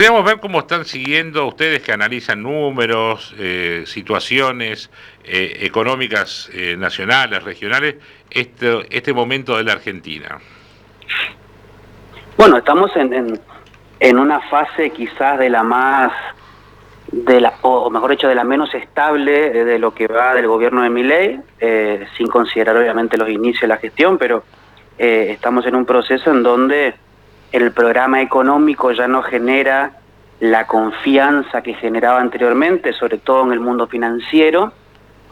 Queremos ver cómo están siguiendo ustedes que analizan números, situaciones económicas nacionales, regionales, este momento de la Argentina. Bueno, estamos en una fase quizás de la más, o mejor dicho, de la menos estable de lo que va del gobierno de Milei, sin considerar obviamente los inicios de la gestión, pero estamos en un proceso en donde el programa económico ya no genera la confianza que generaba anteriormente, sobre todo en el mundo financiero,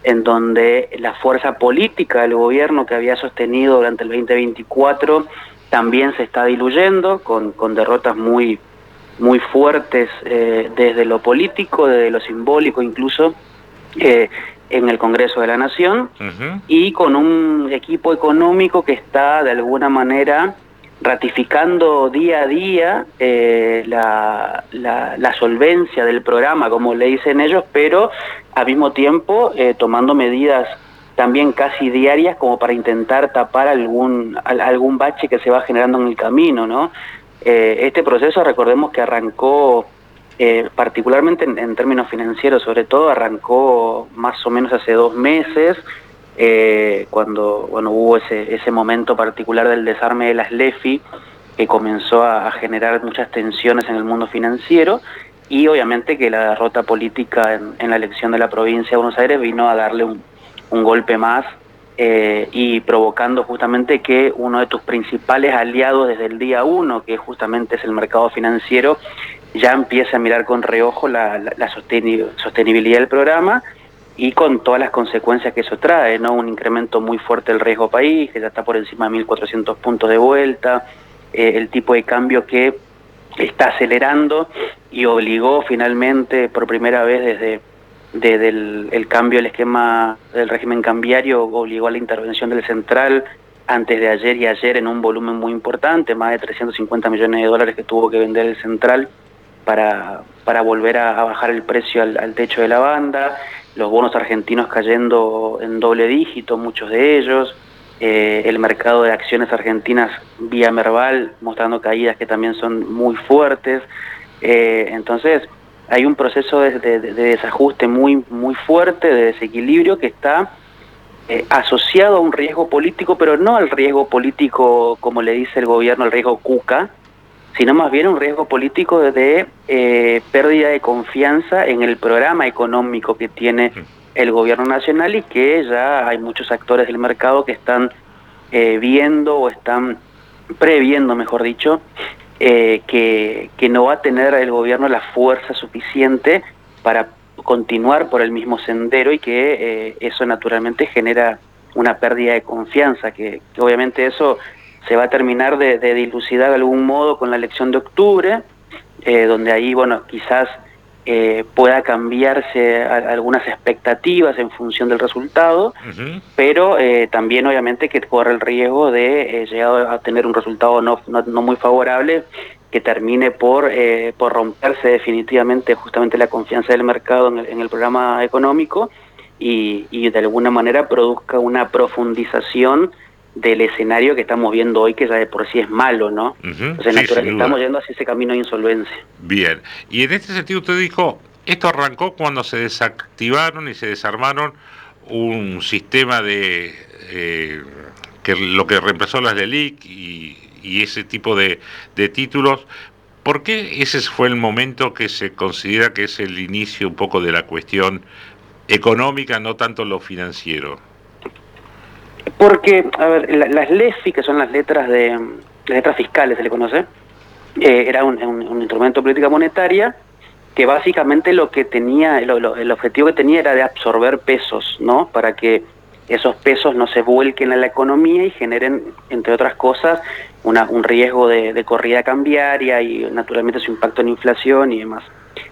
en donde la fuerza política del gobierno que había sostenido durante el 2024 también se está diluyendo con derrotas muy fuertes desde lo político, desde lo simbólico incluso, en el Congreso de la Nación, y con un equipo económico que está de alguna manera ratificando día a día la solvencia del programa, como le dicen ellos, pero al mismo tiempo tomando medidas también casi diarias como para intentar tapar algún bache que se va generando en el camino, ¿no? Este proceso, recordemos que arrancó, particularmente en términos financieros sobre todo, arrancó más o menos hace 2 meses, cuando hubo ese momento particular del desarme de las LEFI, que comenzó a generar muchas tensiones en el mundo financiero, y obviamente que la derrota política en la elección de la provincia de Buenos Aires vino a darle un golpe más, y provocando justamente que uno de tus principales aliados desde el día 1, que justamente es el mercado financiero, ya empiece a mirar con reojo la sostenibilidad del programa, y con todas las consecuencias que eso trae, ¿no? Un incremento muy fuerte del riesgo país, que ya está por encima de 1.400 puntos de vuelta, el tipo de cambio que está acelerando y obligó finalmente por primera vez desde el cambio del esquema del régimen cambiario, obligó a la intervención del central antes de ayer y ayer en un volumen muy importante, más de 350 millones de dólares que tuvo que vender el central para volver a bajar el precio al techo de la banda, los bonos argentinos cayendo en doble dígito, muchos de ellos, el mercado de acciones argentinas vía Merval mostrando caídas que también son muy fuertes. Entonces hay un proceso de desajuste muy fuerte, de desequilibrio que está asociado a un riesgo político, pero no al riesgo político como le dice el gobierno, el riesgo Cuca, sino más bien un riesgo político de pérdida de confianza en el programa económico que tiene el gobierno nacional, y que ya hay muchos actores del mercado que están viendo o están previendo, mejor dicho, que no va a tener el gobierno la fuerza suficiente para continuar por el mismo sendero, y que eso naturalmente genera una pérdida de confianza, que obviamente eso se va a terminar de dilucidar de algún modo con la elección de octubre, donde ahí, bueno, quizás pueda cambiarse algunas expectativas en función del resultado, pero también obviamente que corre el riesgo de llegar a tener un resultado no muy favorable, que termine por romperse definitivamente justamente la confianza del mercado en el programa económico, y de alguna manera produzca una profundización del escenario que estamos viendo hoy, que ya de por sí es malo, ¿no? Entonces, Sí, sin estamos duda. yendo hacia ese camino de insolvencia. Bien. Y en este sentido usted dijo, esto arrancó cuando se desactivaron y se desarmaron un sistema de que lo que reemplazó las LELIQ y ese tipo de títulos. ¿Por qué ese fue el momento que se considera que es el inicio un poco de la cuestión económica, no tanto lo financiero? Porque, a ver, las LEFI, que son las letras fiscales, se le conoce, era un instrumento de política monetaria que básicamente lo que tenía, el objetivo que tenía era de absorber pesos, ¿no? Para que esos pesos no se vuelquen a la economía y generen, entre otras cosas, un riesgo de corrida cambiaria y naturalmente su impacto en inflación y demás.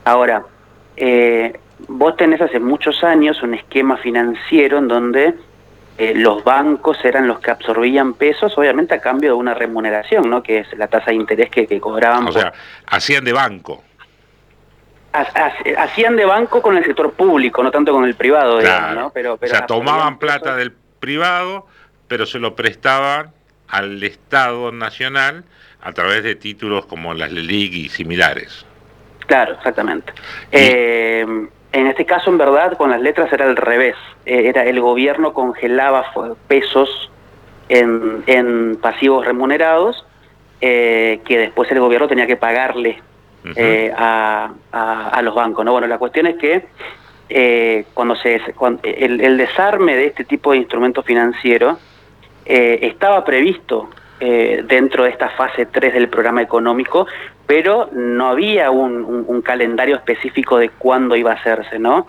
Ahora, vos tenés hace muchos años un esquema financiero en donde los bancos eran los que absorbían pesos, obviamente a cambio de una remuneración, ¿no? Que es la tasa de interés que cobraban O por... sea, hacían de banco. Hacían de banco con el sector público, no tanto con el privado, digamos, Claro. ¿no? O Pero sea, absorbían tomaban pesos. plata del privado, pero se lo prestaban al Estado Nacional a través de títulos como las LELIQ y similares. Claro, exactamente. En este caso, en verdad, con las letras era al revés. Era el gobierno congelaba pesos en pasivos remunerados, que después el gobierno tenía que pagarle a los bancos, ¿no? Bueno, la cuestión es que cuando el desarme de este tipo de instrumentos financieros estaba previsto dentro de esta fase 3 del programa económico, pero no había un calendario específico de cuándo iba a hacerse, ¿no?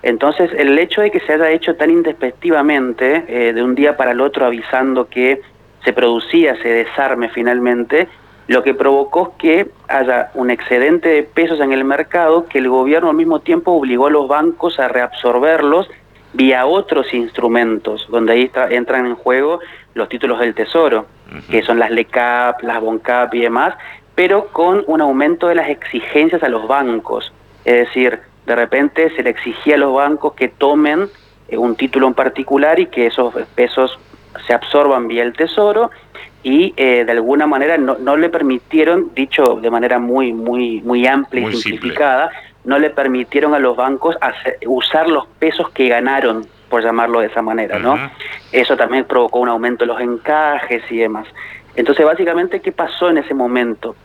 Entonces, el hecho de que se haya hecho tan intempestivamente, de un día para el otro avisando que se producía ese desarme finalmente, lo que provocó que haya un excedente de pesos en el mercado que el gobierno al mismo tiempo obligó a los bancos a reabsorberlos vía otros instrumentos, donde ahí entran en juego los títulos del Tesoro, que son las LECAP, las BONCAP y demás, pero con un aumento de las exigencias a los bancos. Es decir, de repente se le exigía a los bancos que tomen un título en particular y que esos pesos se absorban vía el Tesoro, y de alguna manera no le permitieron, dicho de manera muy amplia y simplificada, no le permitieron a los bancos usar los pesos que ganaron, por llamarlo de esa manera, ¿no? Eso también provocó un aumento de los encajes y demás. Entonces, básicamente, ¿qué pasó en ese momento?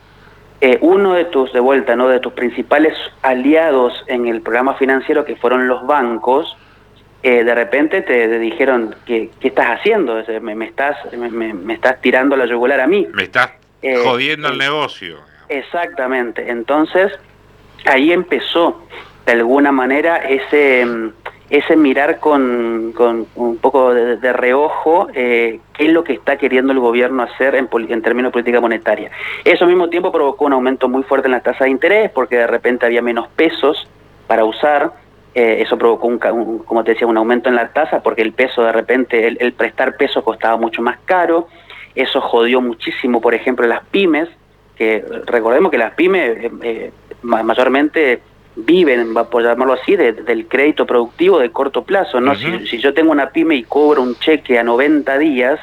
Uno de tus principales aliados en el programa financiero, que fueron los bancos, de repente te dijeron, ¿qué estás haciendo? Me estás tirando la yugular a mí. Me estás jodiendo el negocio. Exactamente. Entonces, ahí empezó, de alguna manera, ese mirar con un poco de reojo qué es lo que está queriendo el gobierno hacer en términos de política monetaria. Eso al mismo tiempo provocó un aumento muy fuerte en la tasa de interés, porque de repente había menos pesos para usar. Eso provocó, como te decía, un aumento en la tasa, porque el peso de repente, el prestar pesos costaba mucho más caro. Eso jodió muchísimo, por ejemplo, las pymes, que recordemos que las pymes mayormente viven, por llamarlo así, del crédito productivo de corto plazo, ¿no? Si yo tengo una pyme y cobro un cheque a 90 días,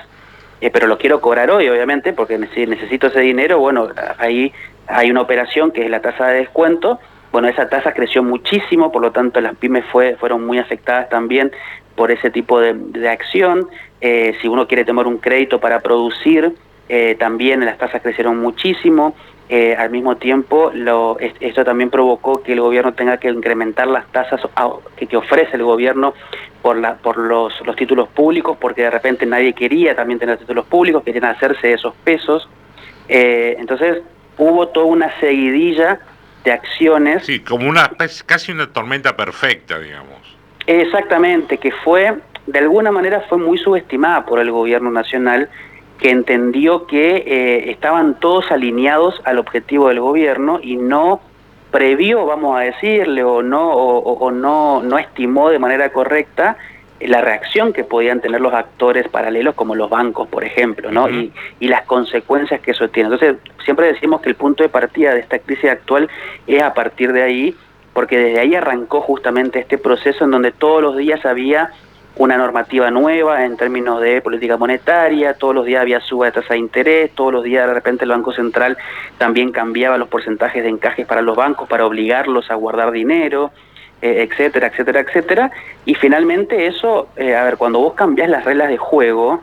pero lo quiero cobrar hoy, obviamente, porque necesito ese dinero, bueno, ahí hay una operación que es la tasa de descuento. Bueno, esa tasa creció muchísimo, por lo tanto las pymes fueron muy afectadas también por ese tipo de acción. Si uno quiere tomar un crédito para producir, también las tasas crecieron muchísimo. Al mismo tiempo, esto también provocó que el gobierno tenga que incrementar las tasas que ofrece el gobierno por los títulos públicos, porque de repente nadie quería también tener títulos públicos, querían hacerse de esos pesos. Entonces hubo toda una seguidilla de acciones. Sí, como casi una tormenta perfecta, digamos. Exactamente, que de alguna manera fue muy subestimada por el gobierno nacional, que entendió que estaban todos alineados al objetivo del gobierno y no previó, vamos a decirle, o no estimó de manera correcta la reacción que podían tener los actores paralelos, como los bancos, por ejemplo, ¿no? Y las consecuencias que eso tiene. Entonces, siempre decimos que el punto de partida de esta crisis actual es a partir de ahí, porque desde ahí arrancó justamente este proceso en donde todos los días había una normativa nueva en términos de política monetaria, todos los días había suba de tasa de interés, todos los días de repente el Banco Central también cambiaba los porcentajes de encajes para los bancos para obligarlos a guardar dinero, etcétera, etcétera, etcétera. Y finalmente eso, cuando vos cambiás las reglas de juego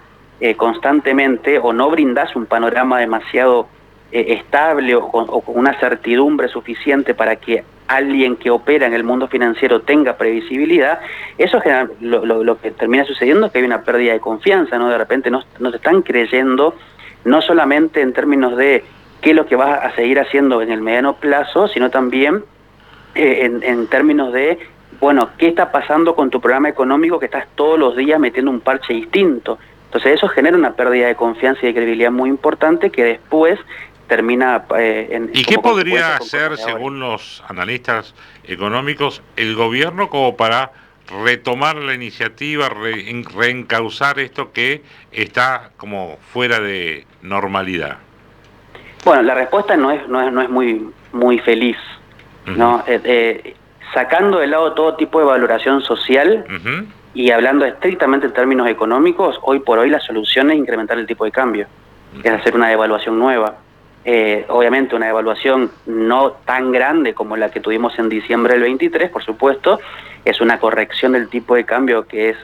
constantemente, o no brindás un panorama demasiado estable o con una certidumbre suficiente para que alguien que opera en el mundo financiero tenga previsibilidad, eso lo que termina sucediendo es que hay una pérdida de confianza, ¿no? De repente no te están creyendo, no solamente en términos de qué es lo que vas a seguir haciendo en el mediano plazo, sino también en términos de, bueno, ¿qué está pasando con tu programa económico que estás todos los días metiendo un parche distinto? Entonces eso genera una pérdida de confianza y de credibilidad muy importante que después termina ¿Y qué podría hacer, según los analistas económicos, el gobierno como para retomar la iniciativa, reencauzar esto que está como fuera de normalidad? Bueno, la respuesta no es muy feliz, ¿no? Sacando de lado todo tipo de valoración social y hablando estrictamente en términos económicos, hoy por hoy la solución es incrementar el tipo de cambio, es hacer una devaluación nueva. obviamente una devaluación no tan grande como la que tuvimos en diciembre del 23, por supuesto, es una corrección del tipo de cambio que es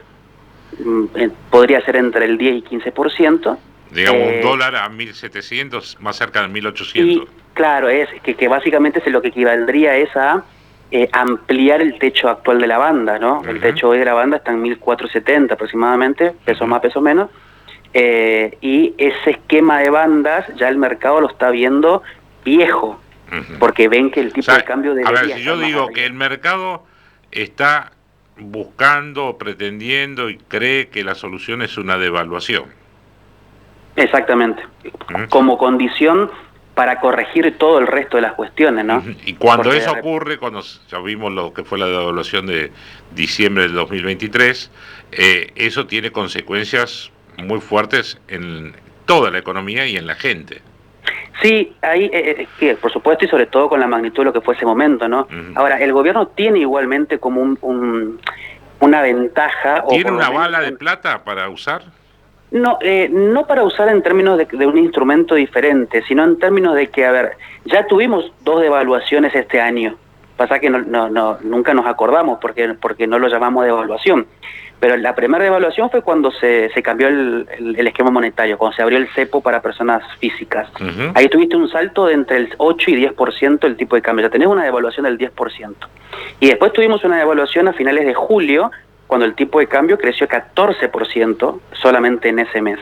podría ser entre el 10 y 15%. Digamos, un dólar a 1.700, más cerca de 1.800. Y claro, es que básicamente es lo que equivaldría es a ampliar el techo actual de la banda, ¿no? El techo hoy de la banda está en 1.470 aproximadamente, pesos más, pesos menos. Y ese esquema de bandas ya el mercado lo está viendo viejo, porque ven que el tipo de cambio debería... A ver, si yo digo que el mercado está buscando, pretendiendo y cree que la solución es una devaluación. Exactamente, como condición para corregir todo el resto de las cuestiones, ¿no? Y cuando eso ocurre, cuando ya vimos lo que fue la devaluación de diciembre del 2023, eso tiene consecuencias muy fuertes en toda la economía y en la gente. Sí, ahí, por supuesto, y sobre todo con la magnitud de lo que fue ese momento, ¿no? Ahora, el gobierno tiene igualmente como una ventaja... ¿Tiene una bala de plata para usar? No, no para usar en términos de un instrumento diferente, sino en términos de que, a ver, ya tuvimos 2 devaluaciones este año. Pasa que nunca nos acordamos porque no lo llamamos devaluación. Pero la primera devaluación fue cuando se cambió el esquema monetario, cuando se abrió el cepo para personas físicas. Ahí tuviste un salto de entre el 8 y 10% el tipo de cambio. Ya tenés una devaluación del 10%. Y después tuvimos una devaluación a finales de julio, cuando el tipo de cambio creció 14% solamente en ese mes.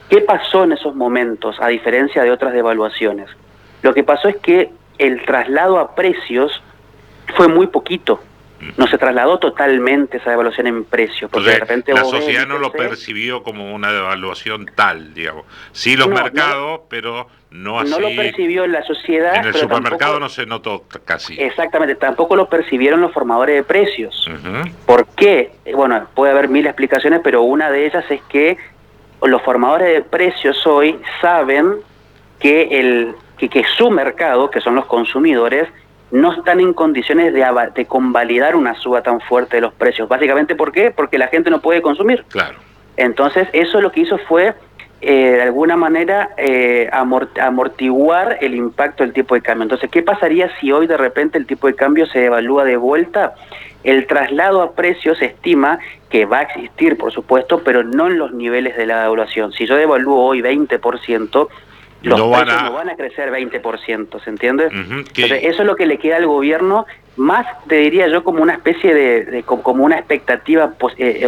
¿Qué pasó en esos momentos, a diferencia de otras devaluaciones? Lo que pasó es que el traslado a precios fue muy poquito. No se trasladó totalmente esa devaluación en precios. Porque de repente la sociedad no lo percibió como una devaluación tal, digamos. Sí los mercados, pero no así. No lo percibió la sociedad. En el supermercado no se notó casi. Exactamente, tampoco lo percibieron los formadores de precios. ¿Por qué? Bueno, puede haber 1000 explicaciones, pero una de ellas es que los formadores de precios hoy saben que su mercado, que son los consumidores, no están en condiciones de convalidar una suba tan fuerte de los precios. Básicamente, ¿por qué? Porque la gente no puede consumir. Claro. Entonces, eso lo que hizo fue, de alguna manera, amortiguar el impacto del tipo de cambio. Entonces, ¿qué pasaría si hoy de repente el tipo de cambio se devalúa de vuelta? El traslado a precios se estima que va a existir, por supuesto, pero no en los niveles de la devaluación. Si yo devalúo hoy 20%, los precios no van a crecer 20%, ¿se entiende? Entonces, eso es lo que le queda al gobierno, más te diría yo como una especie de como una expectativa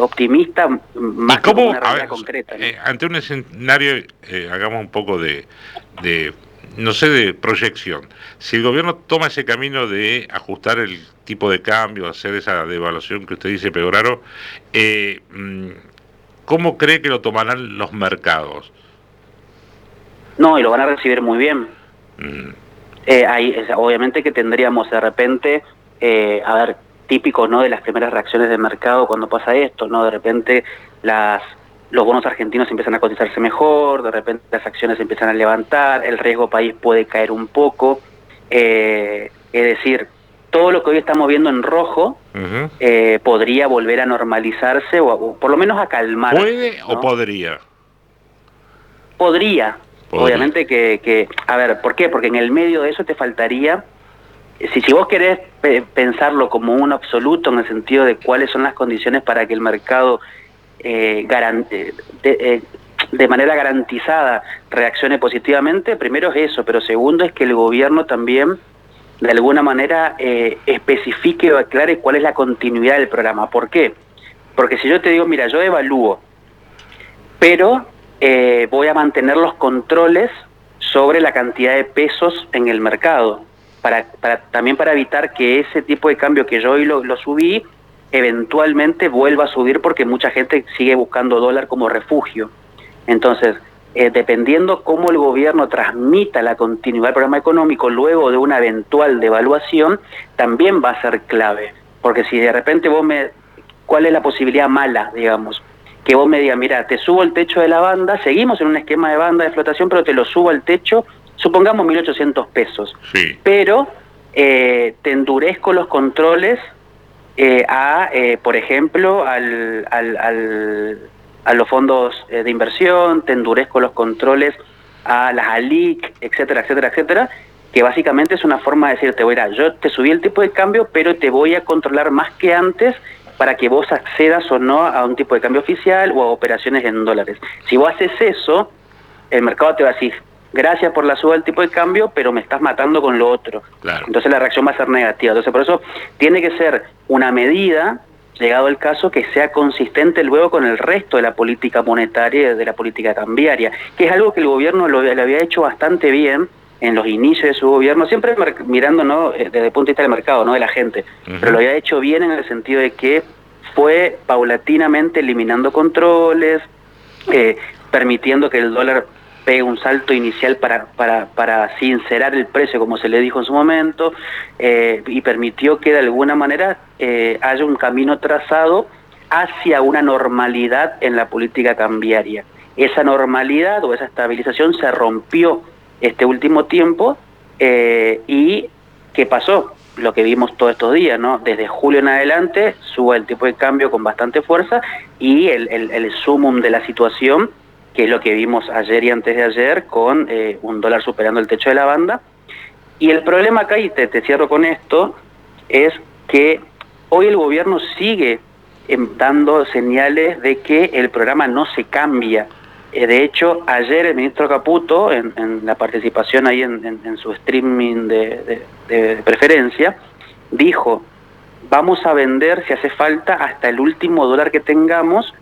optimista, más que como una realidad concreta, ¿no? Ante un escenario, hagamos un poco de no sé, de proyección. Si el gobierno toma ese camino de ajustar el tipo de cambio, hacer esa devaluación que usted dice, Pedraro, ¿cómo cree que lo tomarán los mercados? No, y lo van a recibir muy bien. Obviamente que tendríamos de repente, a ver, típico, ¿no?, de las primeras reacciones del mercado cuando pasa esto, ¿no? De repente los bonos argentinos empiezan a cotizarse mejor, de repente las acciones empiezan a levantar, el riesgo país puede caer un poco. Es decir, todo lo que hoy estamos viendo en rojo podría volver a normalizarse o por lo menos a calmar. ¿Puede, ¿no?, o podría? Podría. Obviamente que, a ver, ¿por qué? Porque en el medio de eso te faltaría, si vos querés pensarlo como un absoluto en el sentido de cuáles son las condiciones para que el mercado de manera garantizada reaccione positivamente, primero es eso, pero segundo es que el gobierno también de alguna manera especifique o aclare cuál es la continuidad del programa. ¿Por qué? Porque si yo te digo, mira, yo evalúo, pero voy a mantener los controles sobre la cantidad de pesos en el mercado, también para evitar que ese tipo de cambio que yo hoy lo subí, eventualmente vuelva a subir porque mucha gente sigue buscando dólar como refugio. Entonces, dependiendo cómo el gobierno transmita la continuidad del programa económico luego de una eventual devaluación, también va a ser clave. Porque si de repente ¿cuál es la posibilidad mala, digamos? Que vos me digas, mira, te subo el techo de la banda, seguimos en un esquema de banda de flotación, pero te lo subo al techo, supongamos 1.800 pesos. Sí. Pero te endurezco los controles por ejemplo, a los fondos de inversión, te endurezco los controles a las ALIC, etcétera, etcétera, etcétera, que básicamente es una forma de decirte, mira, yo te subí el tipo de cambio, pero te voy a controlar más que antes para que vos accedas o no a un tipo de cambio oficial o a operaciones en dólares. Si vos haces eso, el mercado te va a decir, gracias por la suba del tipo de cambio, pero me estás matando con lo otro. Claro. Entonces la reacción va a ser negativa. Entonces por eso tiene que ser una medida, llegado el caso, que sea consistente luego con el resto de la política monetaria y de la política cambiaria, que es algo que el gobierno lo había hecho bastante bien en los inicios de su gobierno, siempre mirando, ¿no?, desde el punto de vista del mercado, no de la gente, pero lo había hecho bien en el sentido de que fue paulatinamente eliminando controles, permitiendo que el dólar pegue un salto inicial para sincerar el precio, como se le dijo en su momento, y permitió que de alguna manera haya un camino trazado hacia una normalidad en la política cambiaria. Esa normalidad o esa estabilización se rompió este último tiempo, y ¿qué pasó? Lo que vimos todos estos días, ¿no? Desde julio en adelante sube el tipo de cambio con bastante fuerza y el sumum de la situación, que es lo que vimos ayer y antes de ayer, con un dólar superando el techo de la banda. Y el problema acá, y te cierro con esto, es que hoy el gobierno sigue dando señales de que el programa no se cambia. De hecho, ayer el ministro Caputo, en la participación ahí en su streaming de preferencia, dijo, vamos a vender si hace falta hasta el último dólar que tengamos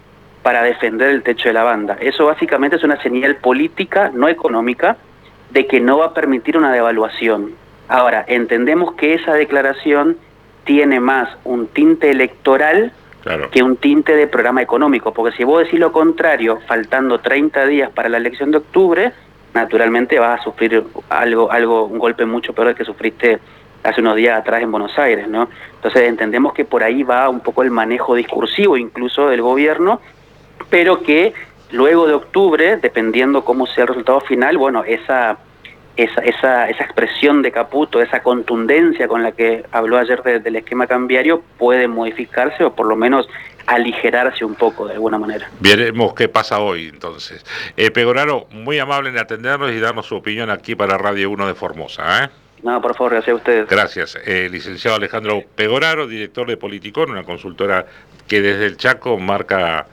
para defender el techo de la banda. Eso básicamente es una señal política, no económica, de que no va a permitir una devaluación. Ahora, entendemos que esa declaración tiene más un tinte electoral, claro, que un tinte de programa económico, porque si vos decís lo contrario, faltando 30 días para la elección de octubre, naturalmente vas a sufrir un golpe mucho peor del que sufriste hace unos días atrás en Buenos Aires, ¿no? Entonces entendemos que por ahí va un poco el manejo discursivo incluso del gobierno, pero que luego de octubre, dependiendo cómo sea el resultado final, bueno, esa expresión de Caputo, esa contundencia con la que habló ayer del esquema cambiario, puede modificarse o por lo menos aligerarse un poco de alguna manera. Veremos qué pasa hoy entonces. Pegoraro, muy amable en atendernos y darnos su opinión aquí para Radio 1 de Formosa, ¿eh? No, por favor, gracias a ustedes. Gracias. Licenciado Alejandro Pegoraro, director de Politicón, una consultora que desde el Chaco marca